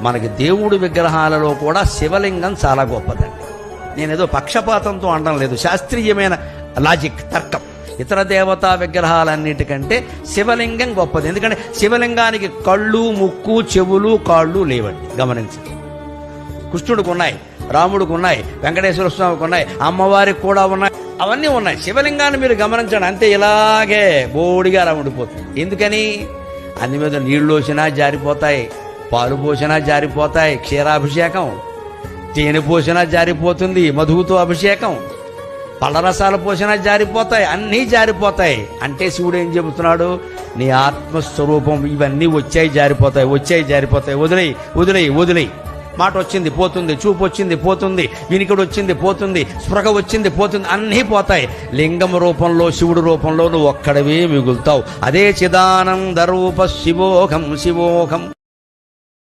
మనకి దేవుడి విగ్రహాలలో కూడా శివలింగం చాలా గొప్పదండి. నేనేదో పక్షపాతంతో అనడం లేదు, శాస్త్రీయమైన లాజిక్, తర్కం. ఇతర దేవతా విగ్రహాలన్నిటికంటే శివలింగం గొప్పది. ఎందుకంటే శివలింగానికి కళ్ళు, ముక్కు, చెవులు, కాళ్ళు లేవండి. గమనించండి. కృష్ణుడికి ఉన్నాయి, రాముడికి ఉన్నాయి, వెంకటేశ్వర స్వామికి ఉన్నాయి, అమ్మవారికి కూడా ఉన్నాయి, అవన్నీ ఉన్నాయి. శివలింగాన్ని మీరు గమనించండి, అంతే ఇలాగే బోడిగా అలా ఉండిపోతుంది. ఎందుకని? అన్ని మీద నీళ్లు పోసినా జారిపోతాయి, పాలు పోసినా జారిపోతాయి, క్షీరాభిషేకం, తేనె పోసినా జారిపోతుంది, మధువుతో అభిషేకం, పళ్ళరసాలు పోసినా జారిపోతాయి, అన్నీ జారిపోతాయి. అంటే శివుడు ఏం చెబుతున్నాడు? నీ ఆత్మస్వరూపం ఇవన్నీ వచ్చాయి జారిపోతాయి, వచ్చాయి జారిపోతాయి, వదిలేయి వదిలేయి వదిలేయి. మాట వచ్చింది పోతుంది, చూపు వచ్చింది పోతుంది, వినికిడి వచ్చింది పోతుంది, స్పృహ వచ్చింది పోతుంది, అన్నీ పోతాయి. లింగం రూపంలో, శివుడు రూపంలో నువ్వు ఒక్కడవే మిగులుతావు. అదే చిదానంద రూప శివోహం శివోహం.